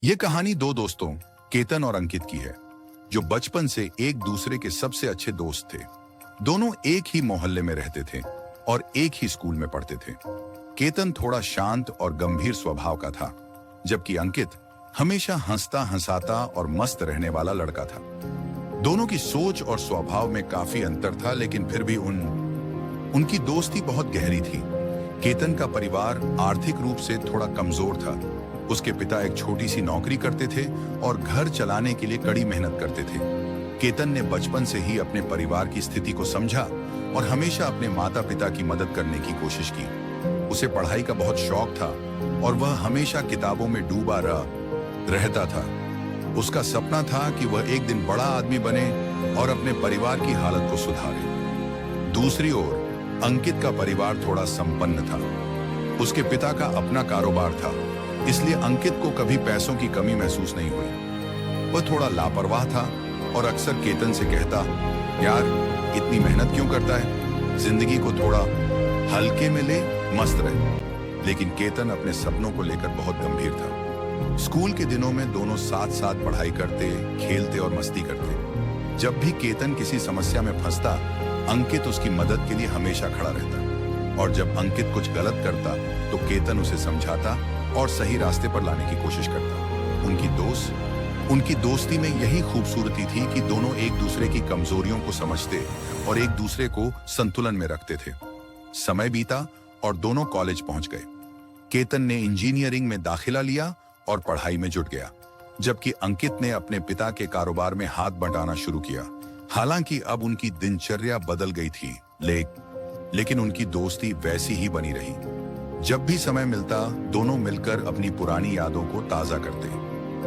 ये कहानी दो दोस्तों केतन और अंकित की है, जो बचपन से एक दूसरे के सबसे अच्छे दोस्त थे। दोनों एक ही मोहल्ले में रहते थे और एक ही स्कूल में पढ़ते थे। केतन थोड़ा शांत और गंभीर स्वभाव का था, जबकि अंकित हमेशा हंसता हंसाता और मस्त रहने वाला लड़का था। दोनों की सोच और स्वभाव में काफी अंतर था, लेकिन फिर भी उनकी दोस्ती बहुत गहरी थी। केतन का परिवार आर्थिक रूप से थोड़ा कमजोर था। उसके पिता एक छोटी सी नौकरी करते थे और घर चलाने के लिए कड़ी मेहनत करते थे। केतन ने बचपन से ही अपने परिवार की स्थिति को समझा और हमेशा अपने माता पिता की मदद करने की कोशिश की। उसे पढ़ाई का बहुत शौक था और वह हमेशा किताबों में डूबा रहता था। उसका सपना था कि वह एक दिन बड़ा आदमी बने और अपने परिवार की हालत को सुधारे। दूसरी ओर अंकित का परिवार थोड़ा संपन्न था। उसके पिता का अपना कारोबार था, इसलिए अंकित को कभी पैसों की कमी महसूस नहीं हुई। वह थोड़ा लापरवाह था और अक्सर केतन से कहता, यार इतनी मेहनत क्यों करता है, जिंदगी को थोड़ा हल्के में ले, मस्त रहे। लेकिन केतन अपने सपनों को लेकर बहुत गंभीर था। स्कूल के दिनों में दोनों साथ साथ पढ़ाई करते, खेलते और मस्ती करते। जब भी केतन किसी समस्या में फंसता, अंकित उसकी मदद के लिए हमेशा खड़ा रहता, और जब अंकित कुछ गलत करता तो केतन उसे समझाता और सही रास्ते पर लाने की कोशिश करता। उनकी दोस्ती में यही खूबसूरती थी कि दोनों एक दूसरे की कमजोरियों को समझते और एक दूसरे को संतुलन में रखते थे। समय बीता और दोनों कॉलेज पहुंच गए। केतन ने इंजीनियरिंग में दाखिला लिया और पढ़ाई में जुट गया, जबकि अंकित ने अपने पिता के कारोबार में हाथ बंटाना शुरू किया। हालांकि अब उनकी दिनचर्या बदल गई थी, लेकिन उनकी दोस्ती वैसी ही बनी रही। जब भी समय मिलता, दोनों मिलकर अपनी पुरानी यादों को ताजा करते।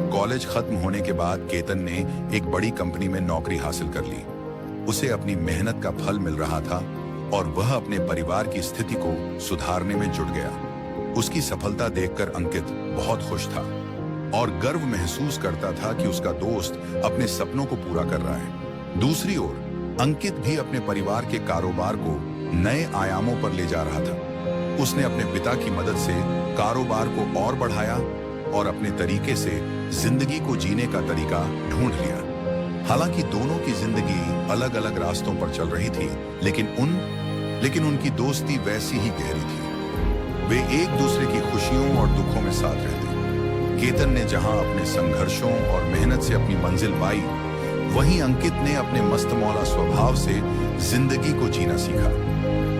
कॉलेज खत्म होने के बाद केतन ने एक बड़ी कंपनी में नौकरी हासिल कर ली। उसे अपनी मेहनत का फल मिल रहा था और वह अपने परिवार की स्थिति को सुधारने में जुट गया। उसकी सफलता देखकर अंकित बहुत खुश था और गर्व महसूस करता था कि उसका दोस्त अपने सपनों को पूरा कर रहा है। दूसरी ओर अंकित भी अपने परिवार के कारोबार को नए आयामों पर ले जा रहा था। उसने अपने पिता की मदद से कारोबार को और बढ़ाया और अपने तरीके से जिंदगी को जीने का तरीका ढूंढ लिया। हालांकि दोनों की जिंदगी अलग अलग रास्तों पर चल रही थी, लेकिन उनकी दोस्ती वैसी ही गहरी थी। वे एक दूसरे की खुशियों और दुखों में साथ रहते। केतन ने जहां अपने संघर्षों और मेहनत से अपनी मंजिल पाई, वहीं अंकित ने अपने मस्तमौला स्वभाव से जिंदगी को जीना सीखा।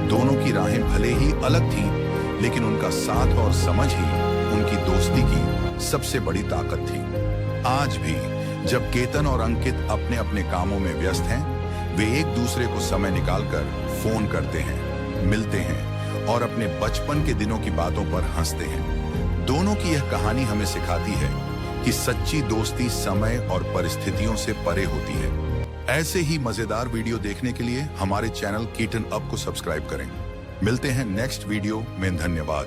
दोनों की राहें भले ही अलग थीं, लेकिन उनका साथ और समझ ही उनकी दोस्ती की सबसे बड़ी ताकत थी। आज भी जब केतन और अंकित अपने अपने कामों में व्यस्त हैं, वे एक दूसरे को समय निकालकर फोन करते हैं, मिलते हैं और अपने बचपन के दिनों की बातों पर हंसते हैं। दोनों की यह कहानी हमें सिखाती है कि सच्ची दोस्ती समय और परिस्थितियों से परे होती है। ऐसे ही मजेदार वीडियो देखने के लिए हमारे चैनल कीटन अप को सब्सक्राइब करें। मिलते हैं नेक्स्ट वीडियो में। धन्यवाद।